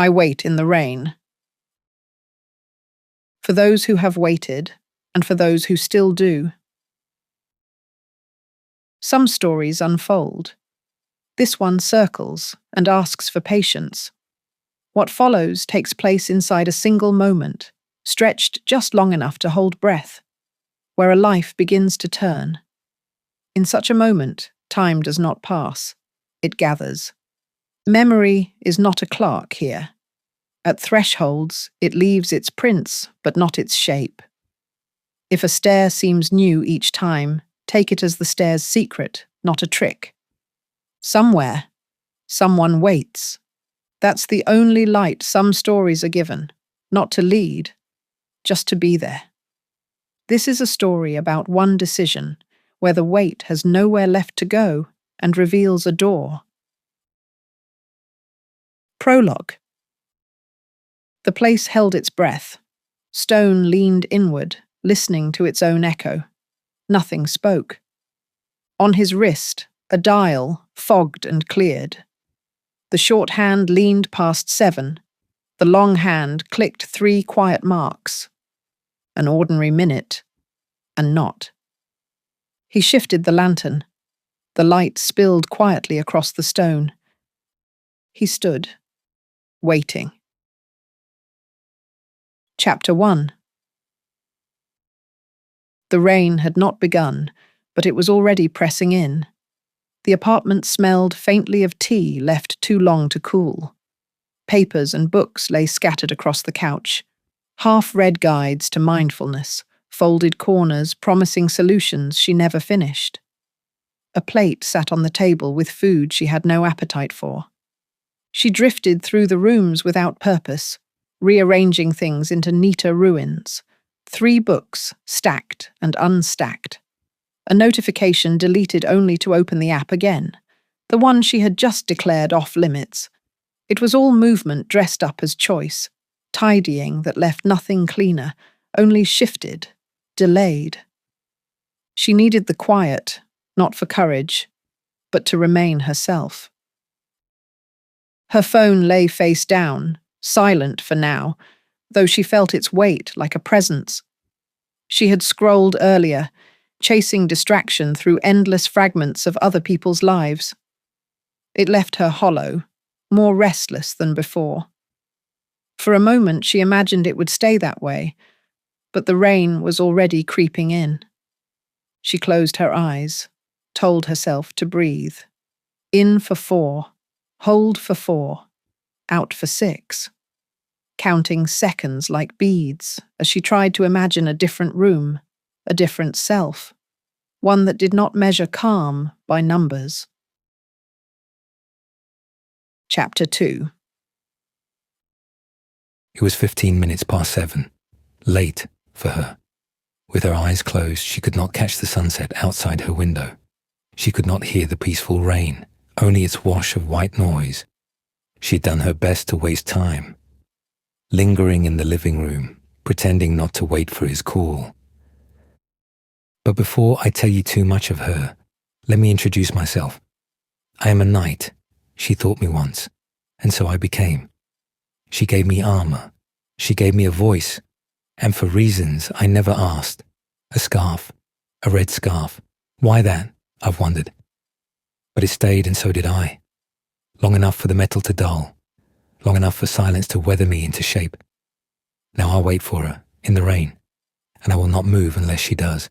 I wait in the rain. For those who have waited, and for those who still do. Some stories unfold. This one circles and asks for patience. What follows takes place inside a single moment, stretched just long enough to hold breath, where a life begins to turn. In such a moment, time does not pass, it gathers. Memory is not a clock here. At thresholds, it leaves its prints, but not its shape. If a stair seems new each time, take it as the stair's secret, not a trick. Somewhere, someone waits. That's the only light some stories are given, not to lead, just to be there. This is a story about one decision, where the wait has nowhere left to go and reveals a door. Prologue. The place held its breath. Stone leaned inward, listening to its own echo. Nothing spoke. On his wrist, a dial fogged and cleared. The short hand leaned past 7. The long hand clicked 3 quiet marks. An ordinary minute, and not. He shifted the lantern. The light spilled quietly across the stone. He stood, waiting. Chapter 1. The rain had not begun, but it was already pressing in. The apartment smelled faintly of tea left too long to cool. Papers and books lay scattered across the couch. Half-read guides to mindfulness, folded corners promising solutions she never finished. A plate sat on the table with food she had no appetite for. She drifted through the rooms without purpose, rearranging things into neater ruins. 3 books, stacked and unstacked. A notification deleted only to open the app again, the one she had just declared off-limits. It was all movement dressed up as choice, tidying that left nothing cleaner, only shifted, delayed. She needed the quiet, not for courage, but to remain herself. Her phone lay face down, silent for now, though she felt its weight like a presence. She had scrolled earlier, chasing distraction through endless fragments of other people's lives. It left her hollow, more restless than before. For a moment she imagined it would stay that way, but the rain was already creeping in. She closed her eyes, told herself to breathe. In for 4, hold for 4, out for 6. Counting seconds like beads as she tried to imagine a different room, a different self, one that did not measure calm by numbers. Chapter 2. It was 15 minutes past 7, late for her. With her eyes closed, she could not catch the sunset outside her window. She could not hear the peaceful rain, only its wash of white noise. She had done her best to waste time, lingering in the living room, pretending not to wait for his call. But before I tell you too much of her, let me introduce myself. I am a knight, she taught me once, and so I became. She gave me armor, she gave me a voice, and for reasons I never asked. A scarf, a red scarf. Why that, I've wondered. But it stayed, and so did I. Long enough for the metal to dull, long enough for silence to weather me into shape. Now I'll wait for her, in the rain, and I will not move unless she does.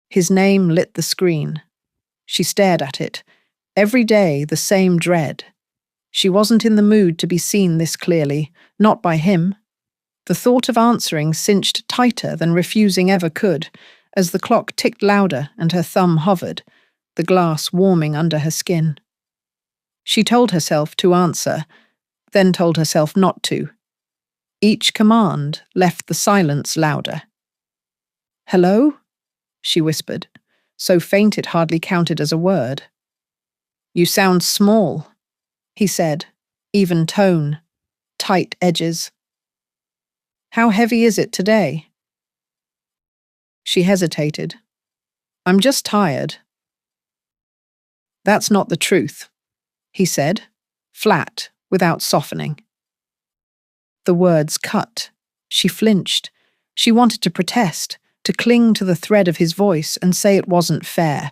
His name lit the screen. She stared at it. Every day, the same dread. She wasn't in the mood to be seen this clearly, not by him. The thought of answering cinched tighter than refusing ever could, as the clock ticked louder and her thumb hovered, the glass warming under her skin. She told herself to answer, then told herself not to. Each command left the silence louder. "Hello?" she whispered, so faint it hardly counted as a word. "You sound small," he said, even tone, tight edges. "How heavy is it today?" She hesitated. "I'm just tired." "That's not the truth," he said, flat, without softening. The words cut. She flinched. She wanted to protest, to cling to the thread of his voice and say it wasn't fair.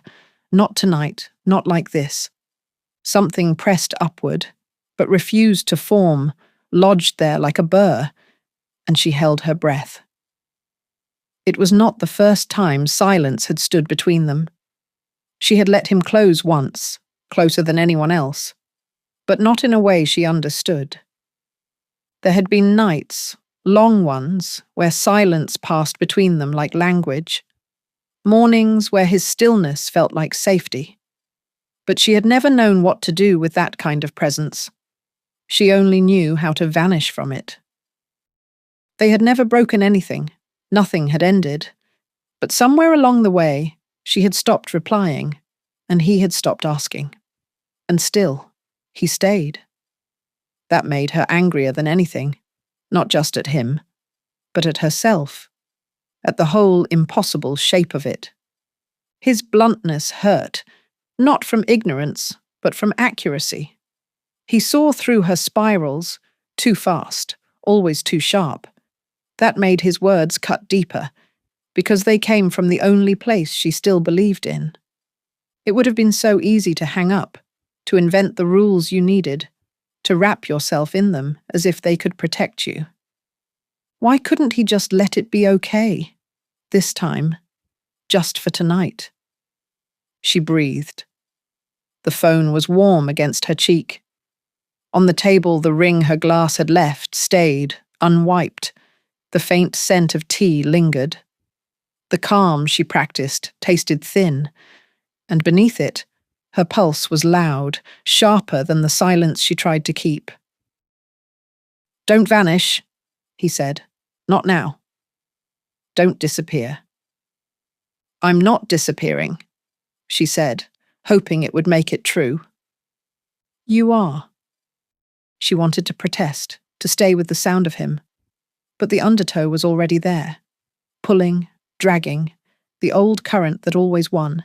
Not tonight, not like this. Something pressed upward, but refused to form, lodged there like a burr, and she held her breath. It was not the first time silence had stood between them. She had let him close once, closer than anyone else, but not in a way she understood. There had been nights, long ones, where silence passed between them like language, mornings where his stillness felt like safety. But she had never known what to do with that kind of presence. She only knew how to vanish from it. They had never broken anything. Nothing had ended. But somewhere along the way, she had stopped replying, and he had stopped asking. And still, he stayed. That made her angrier than anything, not just at him, but at herself, at the whole impossible shape of it. His bluntness hurt, not from ignorance, but from accuracy. He saw through her spirals, too fast, always too sharp. That made his words cut deeper, because they came from the only place she still believed in. It would have been so easy to hang up, to invent the rules you needed, to wrap yourself in them as if they could protect you. Why couldn't he just let it be okay? This time, just for tonight. She breathed. The phone was warm against her cheek. On the table, the ring her glass had left stayed, unwiped. The faint scent of tea lingered. The calm she practiced tasted thin, and beneath it, her pulse was loud, sharper than the silence she tried to keep. "Don't vanish," he said. "Not now. Don't disappear." "I'm not disappearing," she said, hoping it would make it true. "You are." She wanted to protest, to stay with the sound of him, but the undertow was already there, pulling, dragging, the old current that always won.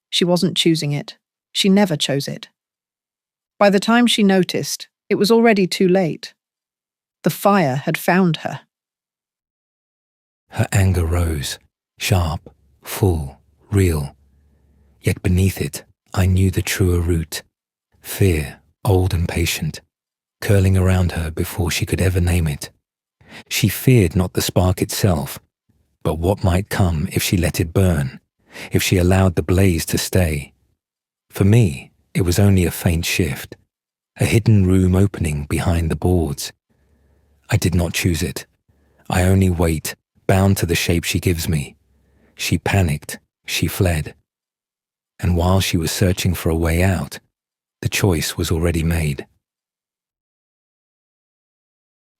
She wasn't choosing it. She never chose it. By the time she noticed, it was already too late. The fire had found her. Her anger rose, sharp, full, real. Yet beneath it, I knew the truer root, fear, old and patient, curling around her before she could ever name it. She feared not the spark itself, but what might come if she let it burn, if she allowed the blaze to stay. For me, it was only a faint shift, a hidden room opening behind the boards. I did not choose it. I only wait, bound to the shape she gives me. She panicked, she fled. And while she was searching for a way out, the choice was already made.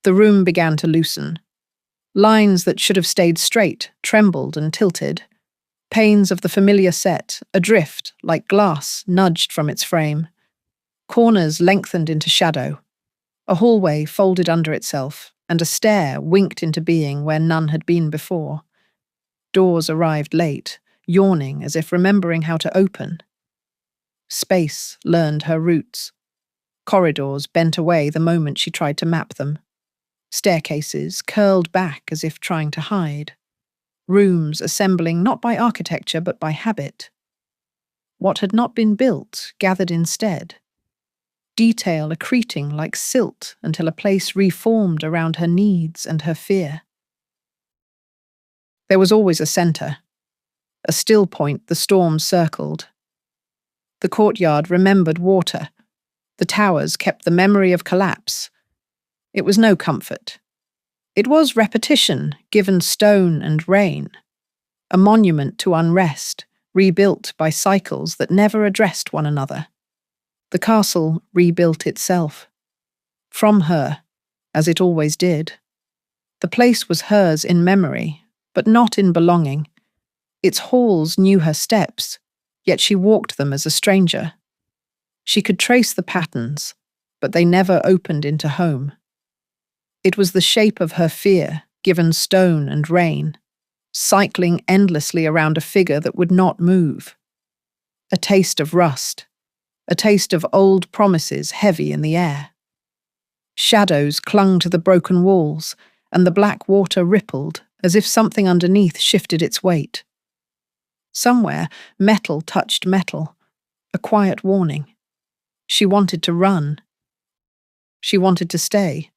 The room began to loosen. Lines that should have stayed straight trembled and tilted. Panes of the familiar set, adrift, like glass, nudged from its frame. Corners lengthened into shadow. A hallway folded under itself, and a stair winked into being where none had been before. Doors arrived late, yawning as if remembering how to open. Space learned her roots. Corridors bent away the moment she tried to map them. Staircases curled back as if trying to hide. Rooms assembling not by architecture but by habit. What had not been built gathered instead. Detail accreting like silt until a place reformed around her needs and her fear. There was always a centre, a still point the storm circled. The courtyard remembered water. The towers kept the memory of collapse. It was no comfort. It was repetition, given stone and rain. A monument to unrest, rebuilt by cycles that never addressed one another. The castle rebuilt itself. From her, as it always did. The place was hers in memory, but not in belonging. Its halls knew her steps, yet she walked them as a stranger. She could trace the patterns, but they never opened into home. It was the shape of her fear, given stone and rain, cycling endlessly around a figure that would not move. A taste of rust, a taste of old promises heavy in the air. Shadows clung to the broken walls, and the black water rippled as if something underneath shifted its weight. Somewhere, metal touched metal, a quiet warning. She wanted to run. She wanted to stay.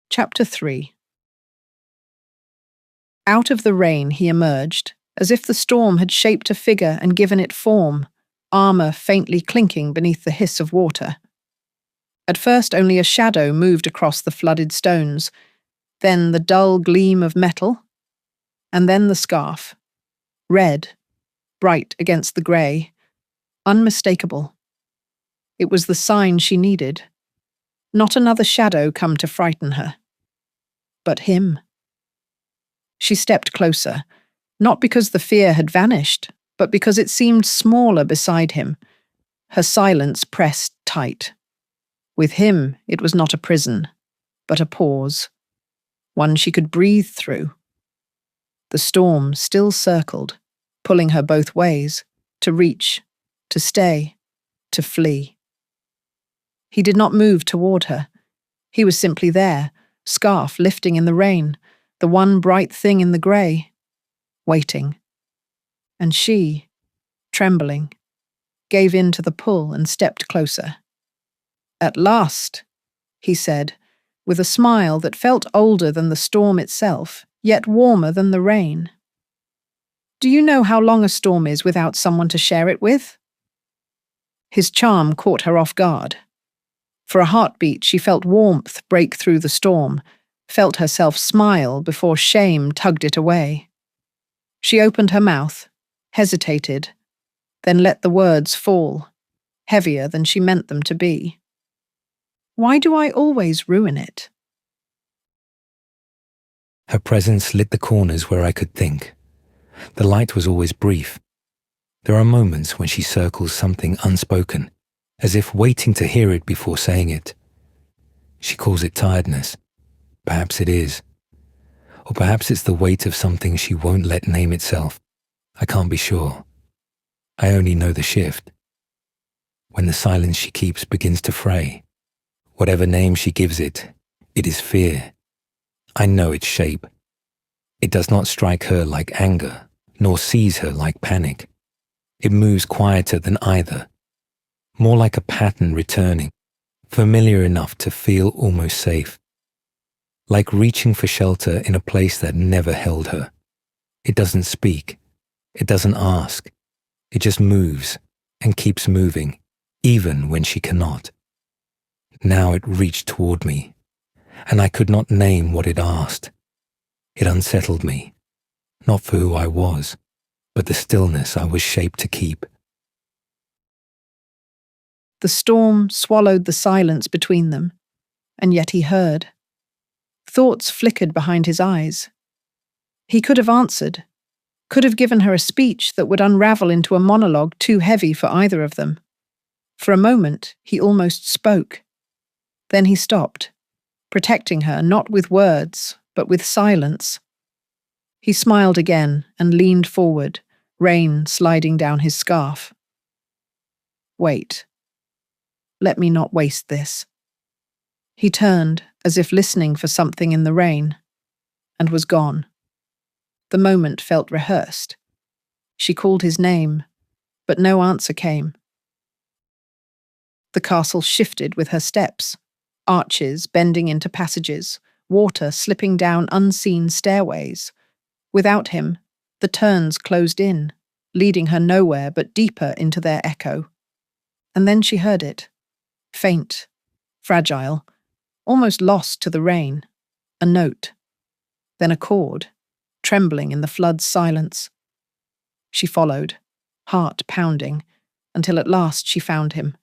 Chapter 3. Out of the rain he emerged, as if the storm had shaped a figure and given it form, armor faintly clinking beneath the hiss of water. At first only a shadow moved across the flooded stones, then the dull gleam of metal, and then the scarf. Red, bright against the grey, unmistakable. It was the sign she needed. Not another shadow come to frighten her, but him. She stepped closer, not because the fear had vanished, but because it seemed smaller beside him. Her silence pressed tight. With him, it was not a prison, but a pause, one she could breathe through. The storm still circled, pulling her both ways, to reach, to stay, to flee. He did not move toward her. He was simply there, scarf lifting in the rain, the one bright thing in the grey, waiting. And she, trembling, gave in to the pull and stepped closer. "At last," he said, with a smile that felt older than the storm itself, yet warmer than the rain. "Do you know how long a storm is without someone to share it with?" His charm caught her off guard. For a heartbeat, she felt warmth break through the storm, felt herself smile before shame tugged it away. She opened her mouth, hesitated, then let the words fall, heavier than she meant them to be. "Why do I always ruin it?" Her presence lit the corners where I could think. The light was always brief. There are moments when she circles something unspoken, as if waiting to hear it before saying it. She calls it tiredness. Perhaps it is. Or perhaps it's the weight of something she won't let name itself. I can't be sure. I only know the shift. When the silence she keeps begins to fray, whatever name she gives it, it is fear. I know its shape. It does not strike her like anger, nor seize her like panic. It moves quieter than either, more like a pattern returning, familiar enough to feel almost safe. Like reaching for shelter in a place that never held her. It doesn't speak. It doesn't ask. It just moves and keeps moving, even when she cannot. Now it reached toward me, and I could not name what it asked. It unsettled me, not for who I was, but the stillness I was shaped to keep. The storm swallowed the silence between them, and yet he heard. Thoughts flickered behind his eyes. He could have answered, could have given her a speech that would unravel into a monologue too heavy for either of them. For a moment, he almost spoke. Then he stopped, protecting her not with words, but with silence. He smiled again and leaned forward, rain sliding down his scarf. "Wait. Let me not waste this." He turned, as if listening for something in the rain, and was gone. The moment felt rehearsed. She called his name, but no answer came. The castle shifted with her steps, arches bending into passages, water slipping down unseen stairways. Without him, the turns closed in, leading her nowhere but deeper into their echo. And then she heard it, faint, fragile, almost lost to the rain, a note, then a chord, trembling in the flood's silence. She followed, heart pounding, until at last she found him,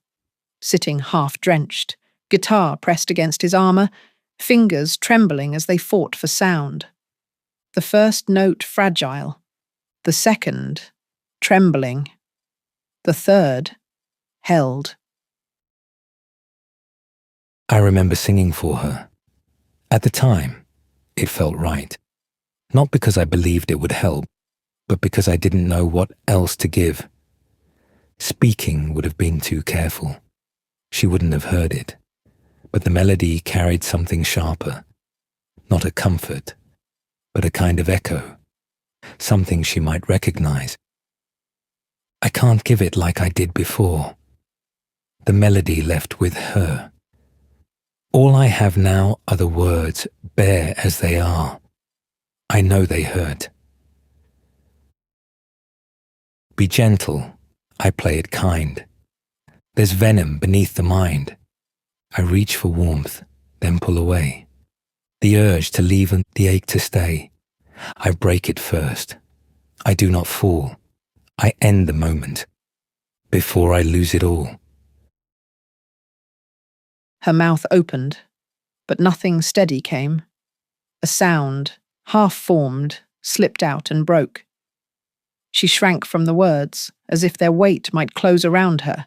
sitting half-drenched, guitar pressed against his armor, fingers trembling as they fought for sound. The first note fragile, the second trembling, the third held. I remember singing for her. At the time, it felt right. Not because I believed it would help, but because I didn't know what else to give. Speaking would have been too careful. She wouldn't have heard it. But the melody carried something sharper. Not a comfort, but a kind of echo. Something she might recognize. I can't give it like I did before. The melody left with her. All I have now are the words, bare as they are. I know they hurt. Be gentle, I play it kind. There's venom beneath the mind. I reach for warmth, then pull away. The urge to leave and the ache to stay. I break it first. I do not fall. I end the moment, before I lose it all. Her mouth opened, but nothing steady came. A sound, half-formed, slipped out and broke. She shrank from the words, as if their weight might close around her.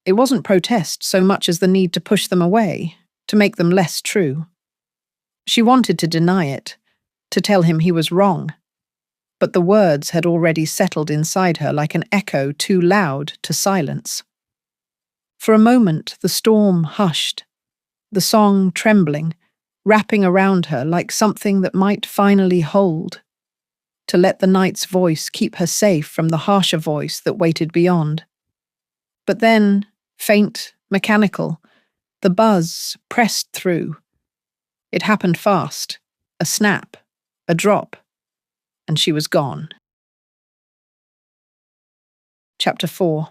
It wasn't protest so much as the need to push them away, to make them less true. She wanted to deny it, to tell him he was wrong. But the words had already settled inside her like an echo too loud to silence. For a moment, the storm hushed, the song trembling, wrapping around her like something that might finally hold, to let the night's voice keep her safe from the harsher voice that waited beyond. But then, faint, mechanical, the buzz pressed through. It happened fast, a snap, a drop, and she was gone. Chapter 4.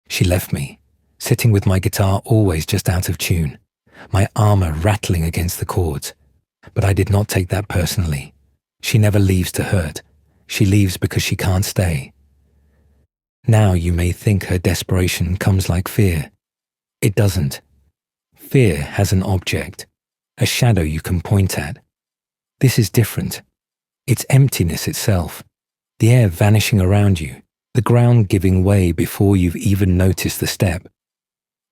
She left me, sitting with my guitar always just out of tune, my armor rattling against the chords. But I did not take that personally. She never leaves to hurt. She leaves because she can't stay. Now you may think her desperation comes like fear. It doesn't. Fear has an object, a shadow you can point at. This is different. It's emptiness itself, the air vanishing around you, the ground giving way before you've even noticed the step.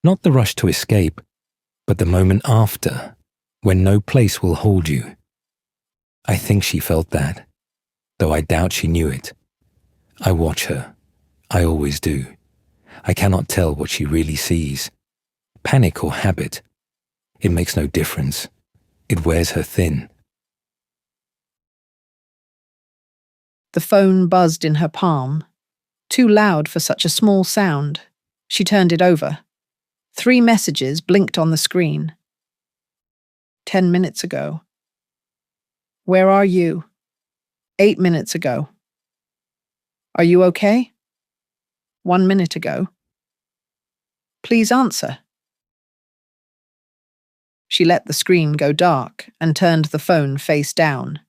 Not the rush to escape, but the moment after, when no place will hold you. I think she felt that, though I doubt she knew it. I watch her. I always do. I cannot tell what she really sees. Panic or habit. It makes no difference. It wears her thin. The phone buzzed in her palm. Too loud for such a small sound. She turned it over. 3 messages blinked on the screen. 10 minutes ago. Where are you? 8 minutes ago. Are you okay? 1 minute ago. Please answer. She let the screen go dark and turned the phone face down.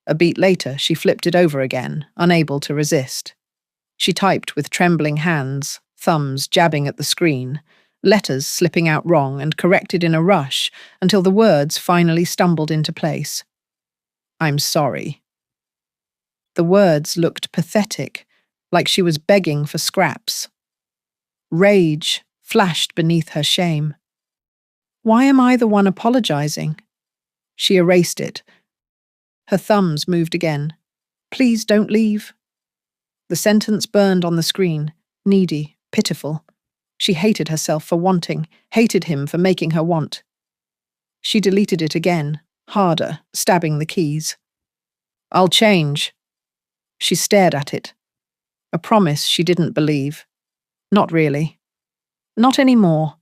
A beat later, she flipped it over again, unable to resist. She typed with trembling hands, thumbs jabbing at the screen, letters slipping out wrong and corrected in a rush until the words finally stumbled into place. I'm sorry. The words looked pathetic, like she was begging for scraps. Rage flashed beneath her shame. Why am I the one apologizing? She erased it. Her thumbs moved again. Please don't leave. The sentence burned on the screen, needy, pitiful. She hated herself for wanting, hated him for making her want. She deleted it again, harder, stabbing the keys. I'll change. She stared at it. A promise she didn't believe. Not really. Not anymore.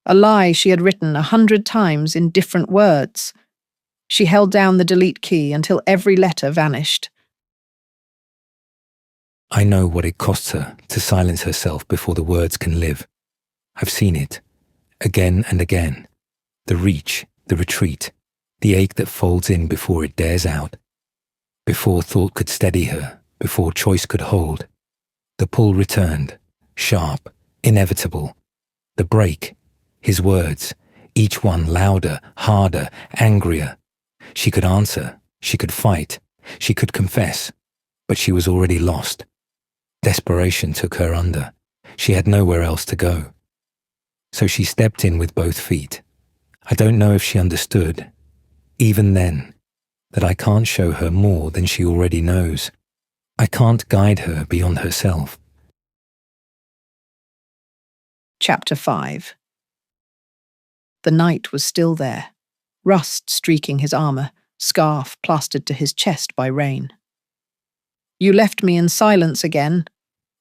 A lie she had written 100 times in different words. She held down the delete key until every letter vanished. I know what it costs her to silence herself before the words can live. I've seen it, again and again. The reach, the retreat, the ache that folds in before it dares out. Before thought could steady her, before choice could hold. The pull returned, sharp, inevitable. The break, his words, each one louder, harder, angrier. She could answer, she could fight, she could confess, but she was already lost. Desperation took her under. She had nowhere else to go. So she stepped in with both feet. I don't know if she understood, even then, that I can't show her more than she already knows. I can't guide her beyond herself. Chapter 5. The knight was still there, rust streaking his armour, scarf plastered to his chest by rain. "You left me in silence again,"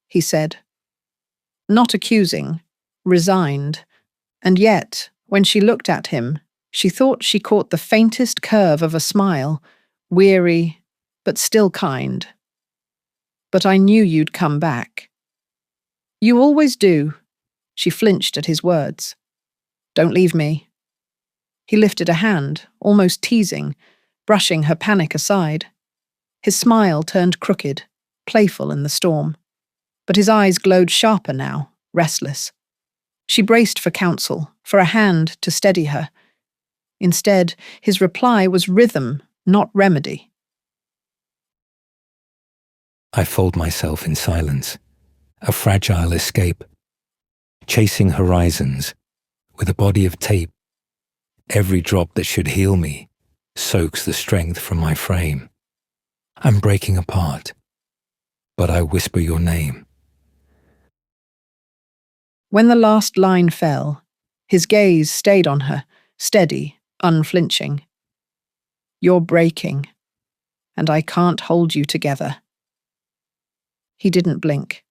he said. Not accusing, resigned, and yet, when she looked at him, she thought she caught the faintest curve of a smile, weary, but still kind. "But I knew you'd come back." "You always do." She flinched at his words. "Don't leave me." He lifted a hand, almost teasing, brushing her panic aside. His smile turned crooked, playful in the storm. But his eyes glowed sharper now, restless. She braced for counsel, for a hand to steady her. Instead, his reply was rhythm, not remedy. I fold myself in silence, a fragile escape, chasing horizons with a body of tape. Every drop that should heal me soaks the strength from my frame. I'm breaking apart, but I whisper your name. When the last line fell, his gaze stayed on her, steady, unflinching. "You're breaking, and I can't hold you together." He didn't blink.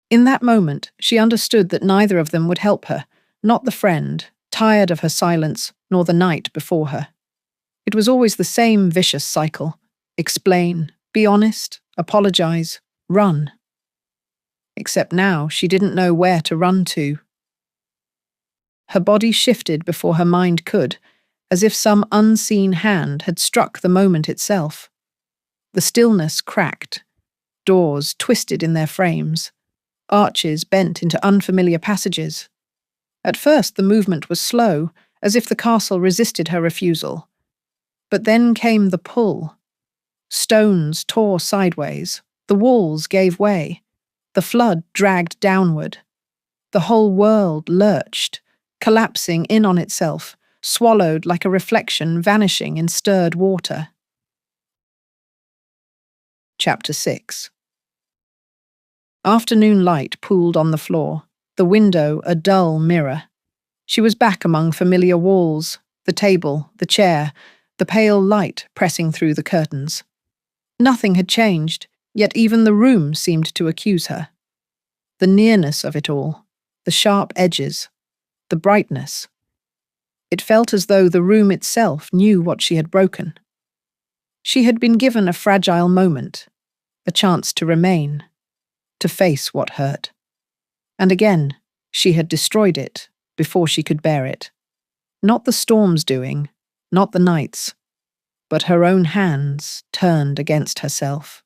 In that moment, she understood that neither of them would help her, not the friend, tired of her silence, nor the night before her. It was always the same vicious cycle. Explain, be honest, apologize, run. Except now she didn't know where to run to. Her body shifted before her mind could, as if some unseen hand had struck the moment itself. The stillness cracked, doors twisted in their frames, arches bent into unfamiliar passages. At first the movement was slow, as if the castle resisted her refusal. But then came the pull. Stones tore sideways, the walls gave way, the flood dragged downward. The whole world lurched, collapsing in on itself, swallowed like a reflection vanishing in stirred water. Chapter 6. Afternoon light pooled on the floor, the window a dull mirror. She was back among familiar walls, the table, the chair, the pale light pressing through the curtains. Nothing had changed, yet even the room seemed to accuse her. The nearness of it all, the sharp edges, the brightness. It felt as though the room itself knew what she had broken. She had been given a fragile moment, a chance to remain, to face what hurt. And again, she had destroyed it before she could bear it. Not the storm's doing, not the night's, but her own hands turned against herself.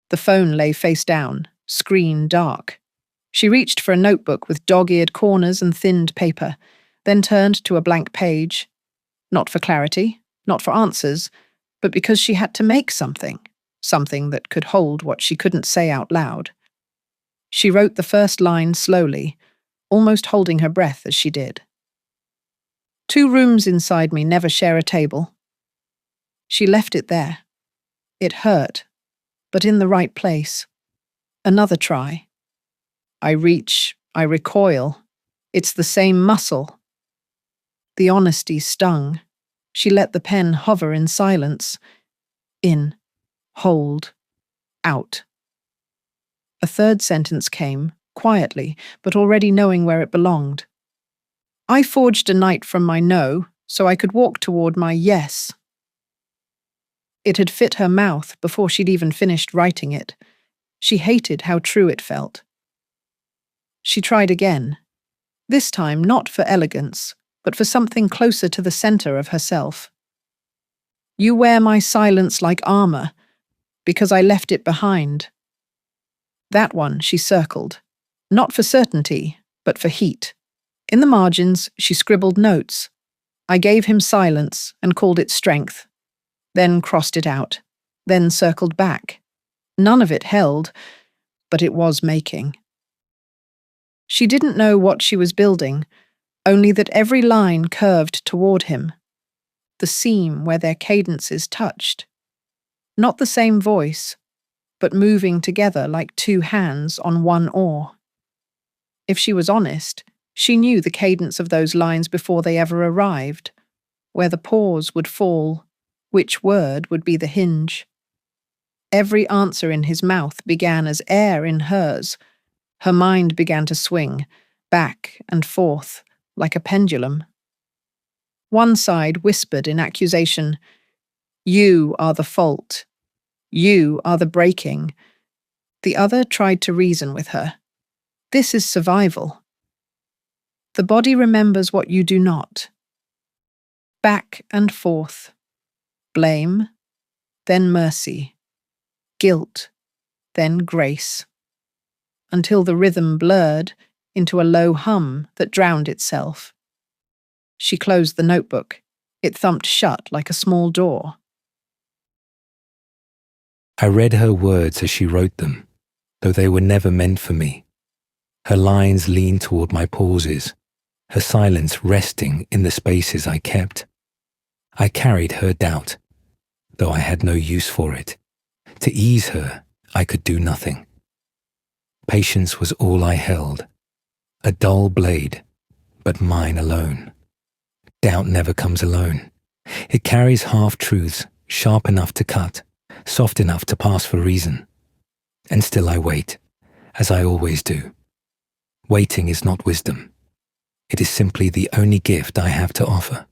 The phone lay face down, screen dark. She reached for a notebook with dog-eared corners and thinned paper, then turned to a blank page. Not for clarity, not for answers, but because she had to make something that could hold what she couldn't say out loud. She wrote the first line slowly, almost holding her breath as she did. 2 rooms inside me never share a table. She left it there. It hurt, but in the right place. Another try. I reach, I recoil. It's the same muscle. The honesty stung. She let the pen hover in silence. In, hold, out. A third sentence came, quietly, but already knowing where it belonged. I forged a night from my no, so I could walk toward my yes. It had fit her mouth before she'd even finished writing it. She hated how true it felt. She tried again, this time not for elegance, but for something closer to the center of herself. You wear my silence like armor, because I left it behind. That one she circled, not for certainty, but for heat. In the margins, she scribbled notes. I gave him silence and called it strength, then crossed it out, then circled back. None of it held, but it was making. She didn't know what she was building, only that every line curved toward him, the seam where their cadences touched. Not the same voice, but moving together like 2 hands on one oar. If she was honest, she knew the cadence of those lines before they ever arrived, where the pause would fall, which word would be the hinge. Every answer in his mouth began as air in hers. Her mind began to swing, back and forth, like a pendulum. One side whispered in accusation, "You are the fault. You are the breaking." The other tried to reason with her. This is survival. The body remembers what you do not. Back and forth. Blame, then mercy. Guilt, then grace. Until the rhythm blurred into a low hum that drowned itself. She closed the notebook. It thumped shut like a small door. I read her words as she wrote them, though they were never meant for me. Her lines leaned toward my pauses, her silence resting in the spaces I kept. I carried her doubt, though I had no use for it. To ease her, I could do nothing. Patience was all I held, a dull blade, but mine alone. Doubt never comes alone. It carries half-truths, sharp enough to cut, soft enough to pass for reason. And still I wait, as I always do. Waiting is not wisdom. It is simply the only gift I have to offer.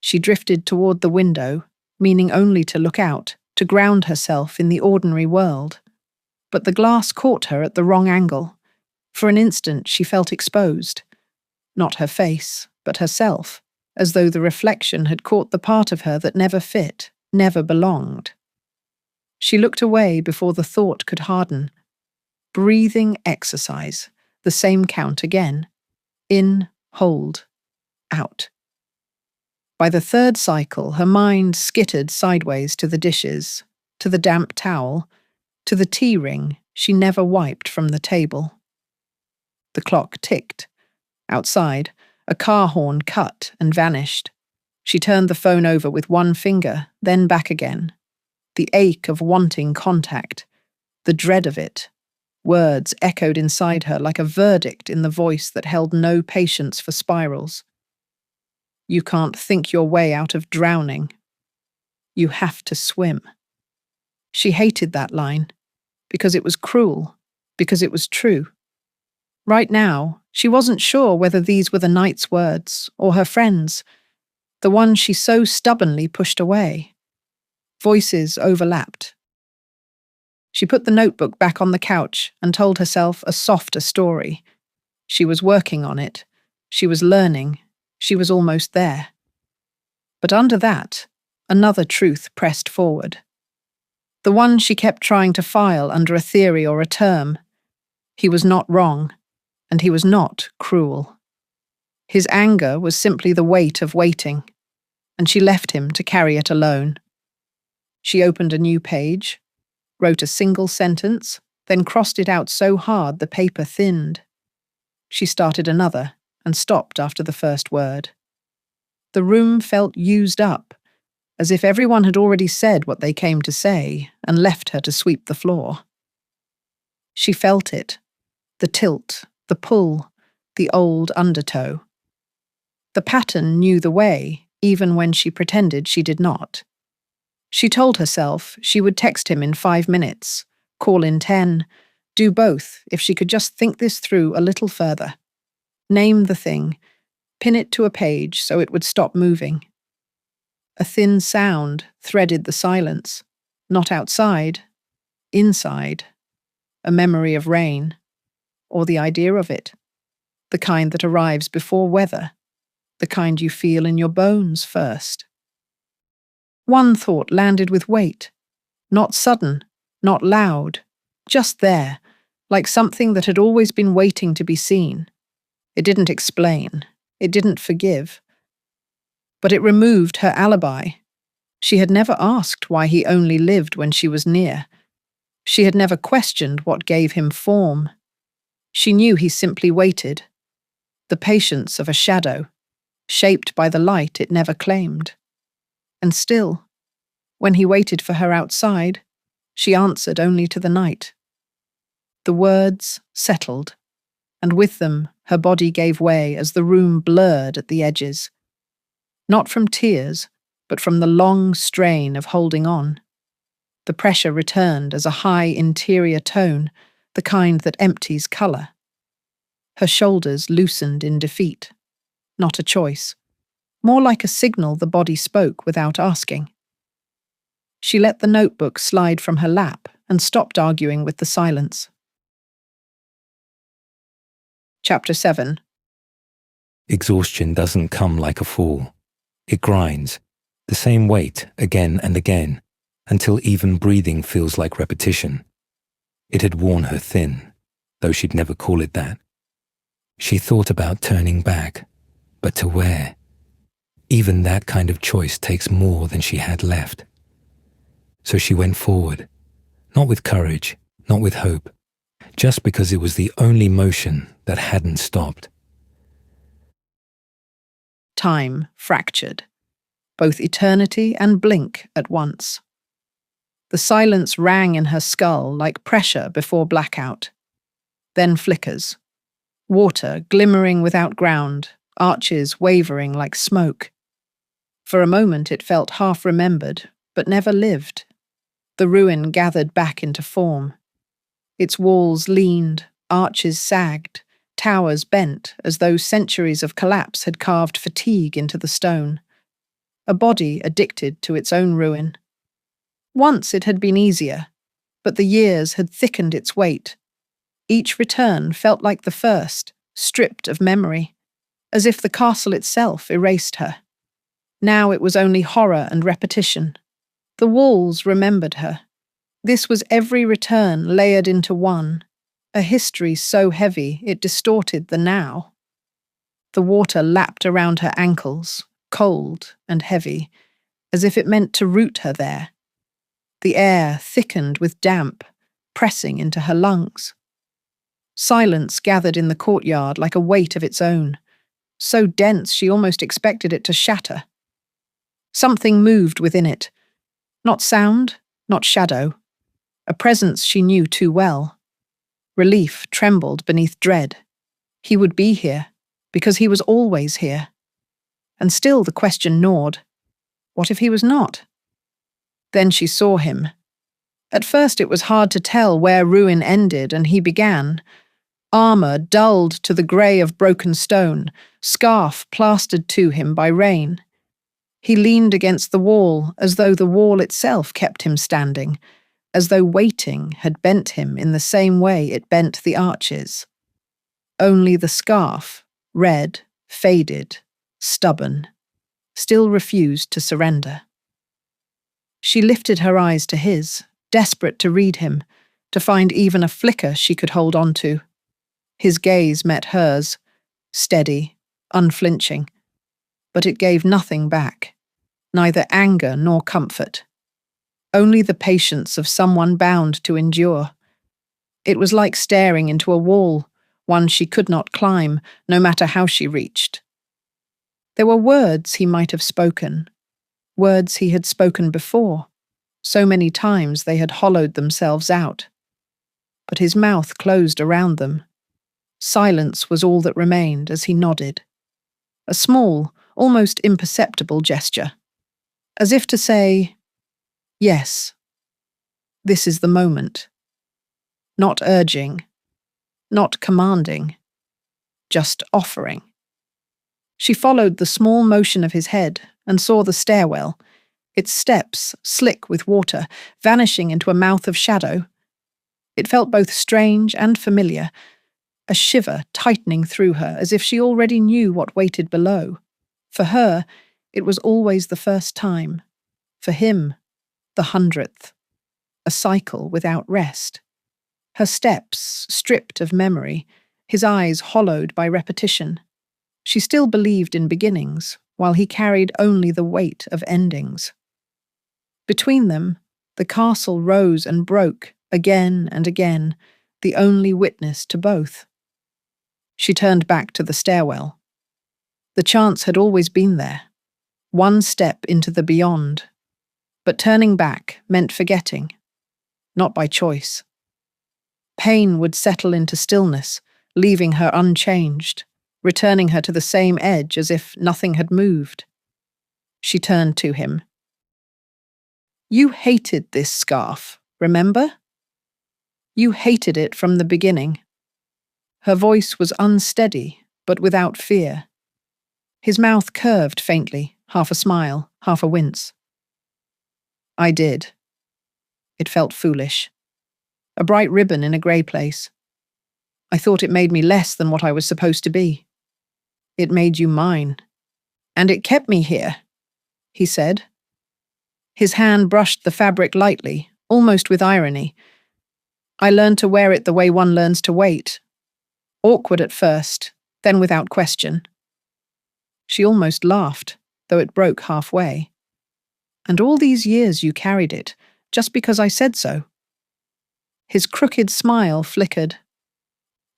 She drifted toward the window, meaning only to look out, to ground herself in the ordinary world. But the glass caught her at the wrong angle. For an instant she felt exposed. Not her face, but herself, as though the reflection had caught the part of her that never fit, never belonged. She looked away before the thought could harden. Breathing exercise, the same count again. In, hold, out. By the third cycle, her mind skittered sideways to the dishes, to the damp towel, to the tea ring she never wiped from the table. The clock ticked. Outside, a car horn cut and vanished. She turned the phone over with one finger, then back again. The ache of wanting contact, the dread of it. Words echoed inside her like a verdict in the voice that held no patience for spirals. You can't think your way out of drowning. You have to swim. She hated that line, because it was cruel, because it was true. Right now, she wasn't sure whether these were the night's words or her friends', the ones she so stubbornly pushed away. Voices overlapped. She put the notebook back on the couch and told herself a softer story. She was working on it. She was learning. She was almost there. But under that, another truth pressed forward. The one she kept trying to file under a theory or a term. He was not wrong, and he was not cruel. His anger was simply the weight of waiting, and she left him to carry it alone. She opened a new page, wrote a single sentence, then crossed it out so hard the paper thinned. She started another and stopped after the first word. The room felt used up, as if everyone had already said what they came to say and left her to sweep the floor. She felt it, the tilt, the pull, the old undertow. The pattern knew the way, even when she pretended she did not. She told herself she would text him in 5 minutes, call in 10, do both if she could just think this through a little further. Name the thing, pin it to a page so it would stop moving. A thin sound threaded the silence, not outside, inside, a memory of rain, or the idea of it, the kind that arrives before weather, the kind you feel in your bones first. One thought landed with weight, not sudden, not loud, just there, like something that had always been waiting to be seen. It didn't explain, it didn't forgive. But it removed her alibi. She had never asked why he only lived when she was near. She had never questioned what gave him form. She knew he simply waited. The patience of a shadow, shaped by the light it never claimed. And still, when he waited for her outside, she answered only to the night. The words settled, and with them her body gave way as the room blurred at the edges. Not from tears, but from the long strain of holding on. The pressure returned as a high interior tone, the kind that empties colour. Her shoulders loosened in defeat. Not a choice. More like a signal the body spoke without asking. She let the notebook slide from her lap and stopped arguing with the silence. Chapter 7. Exhaustion doesn't come like a fall. It grinds, the same weight again and again, until even breathing feels like repetition. It had worn her thin, though she'd never call it that. She thought about turning back, but to where? Even that kind of choice takes more than she had left. So she went forward, not with courage, not with hope, just because it was the only motion that hadn't stopped. Time fractured, both eternity and blink at once. The silence rang in her skull like pressure before blackout. Then flickers. Water glimmering without ground, arches wavering like smoke. For a moment it felt half-remembered, but never lived. The ruin gathered back into form. Its walls leaned, arches sagged, towers bent as though centuries of collapse had carved fatigue into the stone. A body addicted to its own ruin. Once it had been easier, but the years had thickened its weight. Each return felt like the first, stripped of memory, as if the castle itself erased her. Now it was only horror and repetition. The walls remembered her. This was every return layered into one, a history so heavy it distorted the now. The water lapped around her ankles, cold and heavy, as if it meant to root her there. The air thickened with damp, pressing into her lungs. Silence gathered in the courtyard like a weight of its own, so dense she almost expected it to shatter. Something moved within it. Not sound, not shadow. A presence she knew too well. Relief trembled beneath dread. He would be here, because he was always here. And still the question gnawed. What if he was not? Then she saw him. At first it was hard to tell where ruin ended and he began. Armour dulled to the grey of broken stone, scarf plastered to him by rain. He leaned against the wall as though the wall itself kept him standing, as though waiting had bent him in the same way it bent the arches. Only the scarf, red, faded, stubborn, still refused to surrender. She lifted her eyes to his, desperate to read him, to find even a flicker she could hold on to. His gaze met hers, steady, unflinching, but it gave nothing back, neither anger nor comfort. Only the patience of someone bound to endure. It was like staring into a wall, one she could not climb, no matter how she reached. There were words he might have spoken, words he had spoken before. So many times they had hollowed themselves out. But his mouth closed around them. Silence was all that remained as he nodded. A small, almost imperceptible gesture, as if to say, yes, this is the moment. Not urging, not commanding, just offering. She followed the small motion of his head and saw the stairwell, its steps slick with water, vanishing into a mouth of shadow. It felt both strange and familiar, a shiver tightening through her as if she already knew what waited below. For her, it was always the first time. For him, the 100th. A cycle without rest. Her steps stripped of memory, his eyes hollowed by repetition. She still believed in beginnings, while he carried only the weight of endings. Between them, the castle rose and broke, again and again, the only witness to both. She turned back to the stairwell. The chance had always been there, one step into the beyond. But turning back meant forgetting, not by choice. Pain would settle into stillness, leaving her unchanged, returning her to the same edge as if nothing had moved. She turned to him. You hated this scarf, remember? You hated it from the beginning. Her voice was unsteady, but without fear. His mouth curved faintly, half a smile, half a wince. I did. It felt foolish. A bright ribbon in a grey place. I thought it made me less than what I was supposed to be. It made you mine. And it kept me here, he said. His hand brushed the fabric lightly, almost with irony. I learned to wear it the way one learns to wait. Awkward at first, then without question. She almost laughed, though it broke halfway. And all these years you carried it, just because I said so. His crooked smile flickered.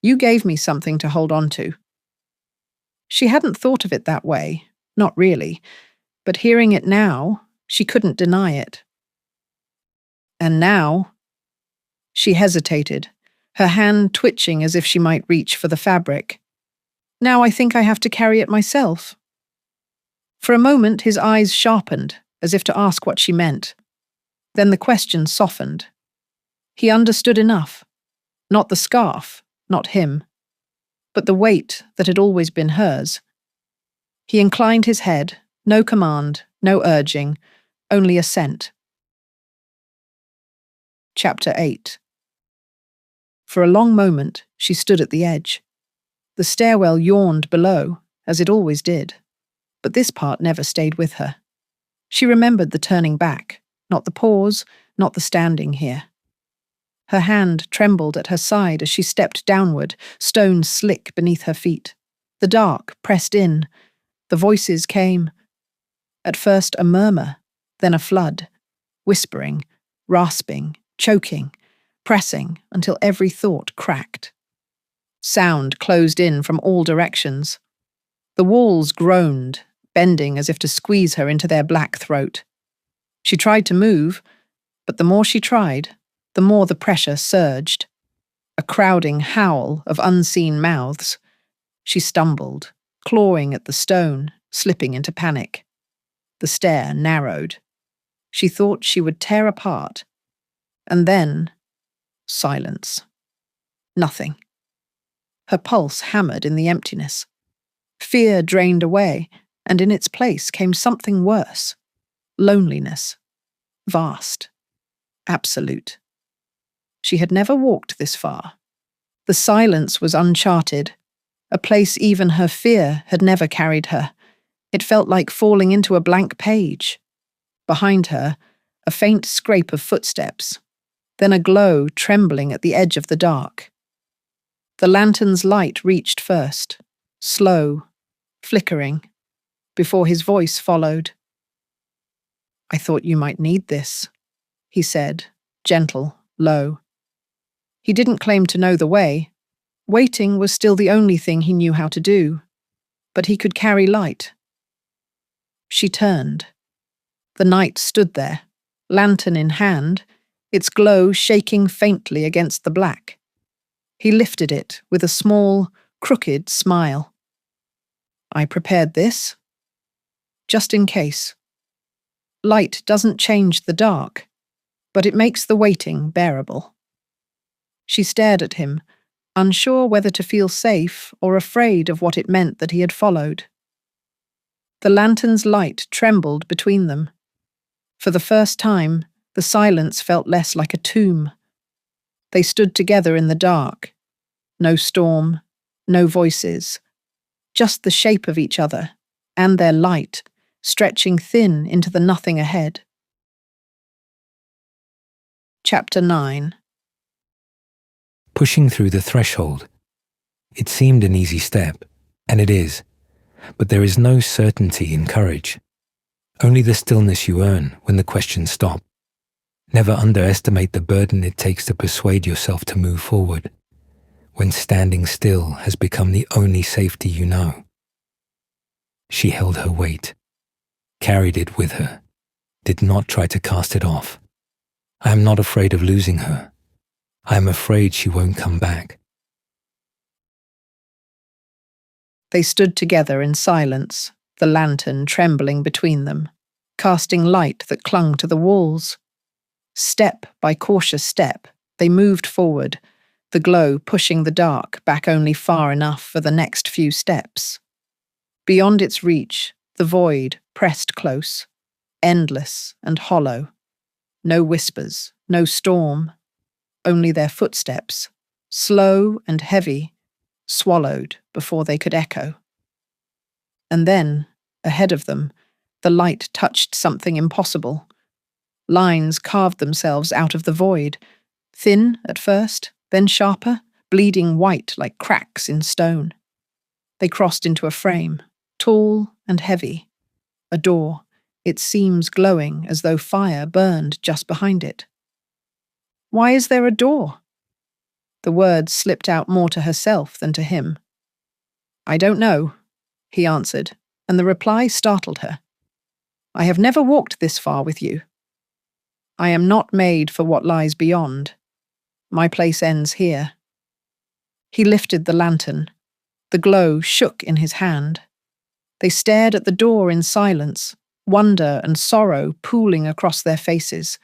You gave me something to hold on to. She hadn't thought of it that way, not really, but hearing it now, she couldn't deny it. And now, she hesitated, her hand twitching as if she might reach for the fabric. Now I think I have to carry it myself. For a moment his eyes sharpened, as if to ask what she meant. Then the question softened. He understood enough. Not the scarf, not him, but the weight that had always been hers. He inclined his head, no command, no urging, only assent. Chapter 8. For a long moment she stood at the edge. The stairwell yawned below, as it always did, but this part never stayed with her. She remembered the turning back, not the pause, not the standing here. Her hand trembled at her side as she stepped downward, stones slick beneath her feet. The dark pressed in. The voices came. At first a murmur, then a flood, whispering, rasping, choking, pressing until every thought cracked. Sound closed in from all directions. The walls groaned, bending as if to squeeze her into their black throat. She tried to move, but the more she tried, the more the pressure surged. A crowding howl of unseen mouths. She stumbled, clawing at the stone, slipping into panic. The stair narrowed. She thought she would tear apart. And then, silence. Nothing. Her pulse hammered in the emptiness. Fear drained away, and in its place came something worse. Loneliness. Vast. Absolute. She had never walked this far. The silence was uncharted, a place even her fear had never carried her. It felt like falling into a blank page. Behind her, a faint scrape of footsteps, then a glow trembling at the edge of the dark. The lantern's light reached first, slow, flickering, before his voice followed. I thought you might need this, he said, gentle, low. He didn't claim to know the way. Waiting was still the only thing he knew how to do, but he could carry light. She turned. The night stood there, lantern in hand, its glow shaking faintly against the black. He lifted it with a small, crooked smile. I prepared this, just in case. Light doesn't change the dark, but it makes the waiting bearable. She stared at him, unsure whether to feel safe or afraid of what it meant that he had followed. The lantern's light trembled between them. For the first time, the silence felt less like a tomb. They stood together in the dark. No storm, no voices, just the shape of each other and their light, stretching thin into the nothing ahead. Chapter 9. Pushing through the threshold. It seemed an easy step, and it is, but there is no certainty in courage. Only the stillness you earn when the questions stop. Never underestimate the burden it takes to persuade yourself to move forward, when standing still has become the only safety you know. She held her weight, carried it with her, did not try to cast it off. I am not afraid of losing her. I am afraid she won't come back. They stood together in silence, the lantern trembling between them, casting light that clung to the walls. Step by cautious step, they moved forward, the glow pushing the dark back only far enough for the next few steps. Beyond its reach, the void pressed close, endless and hollow. No whispers, no storm, only their footsteps, slow and heavy, swallowed before they could echo. And then, ahead of them, the light touched something impossible. Lines carved themselves out of the void, thin at first, then sharper, bleeding white like cracks in stone. They crossed into a frame, tall and heavy, a door, its seams glowing as though fire burned just behind it. Why is there a door? The words slipped out more to herself than to him. I don't know, he answered, and the reply startled her. I have never walked this far with you. I am not made for what lies beyond. My place ends here. He lifted the lantern. The glow shook in his hand. They stared at the door in silence, wonder and sorrow pooling across their faces.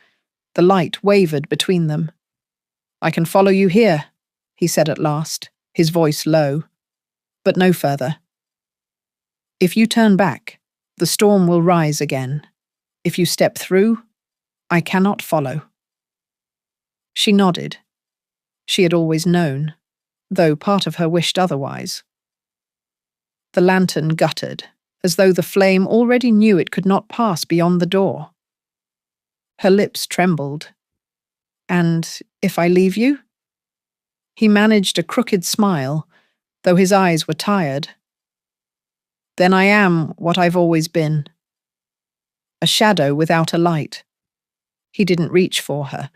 The light wavered between them. I can follow you here, he said at last, his voice low, but no further. If you turn back, the storm will rise again. If you step through, I cannot follow. She nodded. She had always known, though part of her wished otherwise. The lantern guttered, as though the flame already knew it could not pass beyond the door. Her lips trembled. And if I leave you? He managed a crooked smile, though his eyes were tired. Then I am what I've always been. A shadow without a light. He didn't reach for her.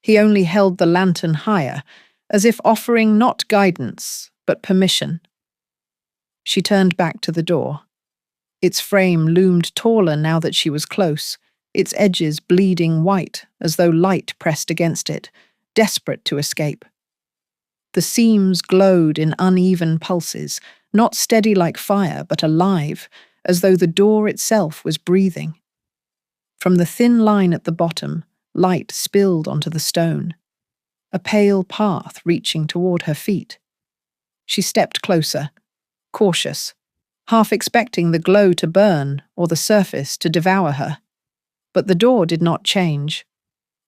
He only held the lantern higher, as if offering not guidance, but permission. She turned back to the door. Its frame loomed taller now that she was close, its edges bleeding white as though light pressed against it, desperate to escape. The seams glowed in uneven pulses, not steady like fire, but alive, as though the door itself was breathing. From the thin line at the bottom, light spilled onto the stone, a pale path reaching toward her feet. She stepped closer, cautious, half expecting the glow to burn or the surface to devour her. But the door did not change.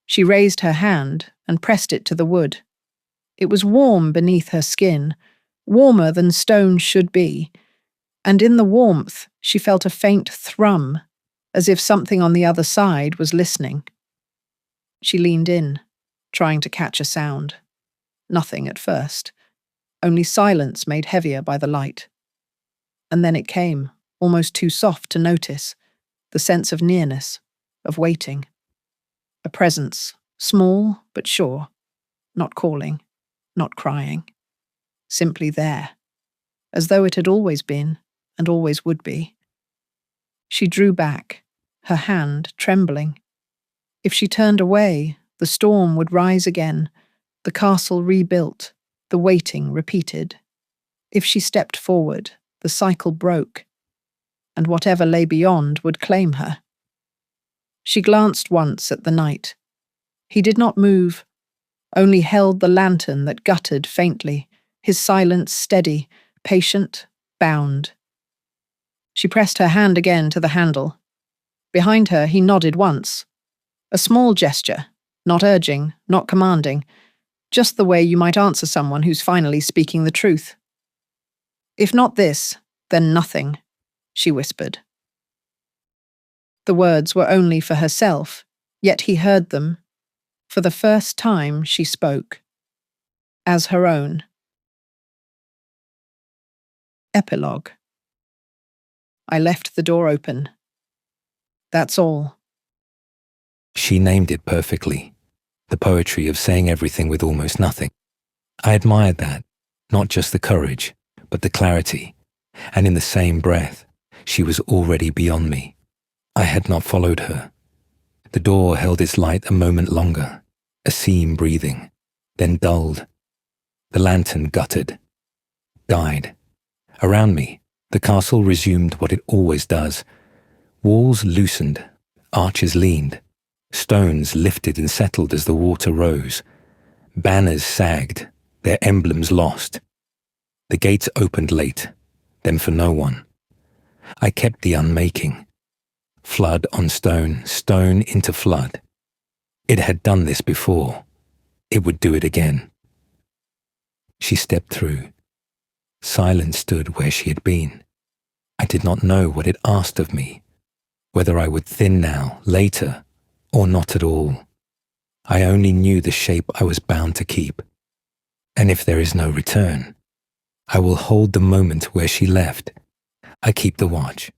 She raised her hand and pressed it to the wood. It was warm beneath her skin, warmer than stone should be, and in the warmth she felt a faint thrum, as if something on the other side was listening. She leaned in, trying to catch a sound. Nothing at first, only silence made heavier by the light. And then it came, almost too soft to notice, the sense of nearness, of waiting. A presence, small but sure, not calling, not crying. Simply there, as though it had always been and always would be. She drew back, her hand trembling. If she turned away, the storm would rise again, the castle rebuilt, the waiting repeated. If she stepped forward, the cycle broke, and whatever lay beyond would claim her. She glanced once at the night. He did not move, only held the lantern that guttered faintly, his silence steady, patient, bound. She pressed her hand again to the handle. Behind her he nodded once. A small gesture, not urging, not commanding, just the way you might answer someone who's finally speaking the truth. If not this, then nothing, she whispered. The words were only for herself, yet he heard them. For the first time she spoke. As her own. Epilogue. I left the door open. That's all. She named it perfectly. The poetry of saying everything with almost nothing. I admired that, not just the courage, but the clarity. And in the same breath, she was already beyond me. I had not followed her. The door held its light a moment longer, a seam breathing, then dulled. The lantern guttered, died. Around me, the castle resumed what it always does. Walls loosened, arches leaned, stones lifted and settled as the water rose. Banners sagged, their emblems lost. The gates opened late, then for no one. I kept the unmaking. Flood on stone, stone into flood. It had done this before. It would do it again. She stepped through. Silence stood where she had been. I did not know what it asked of me, whether I would thin now, later, or not at all. I only knew the shape I was bound to keep. And if there is no return, I will hold the moment where she left. I keep the watch.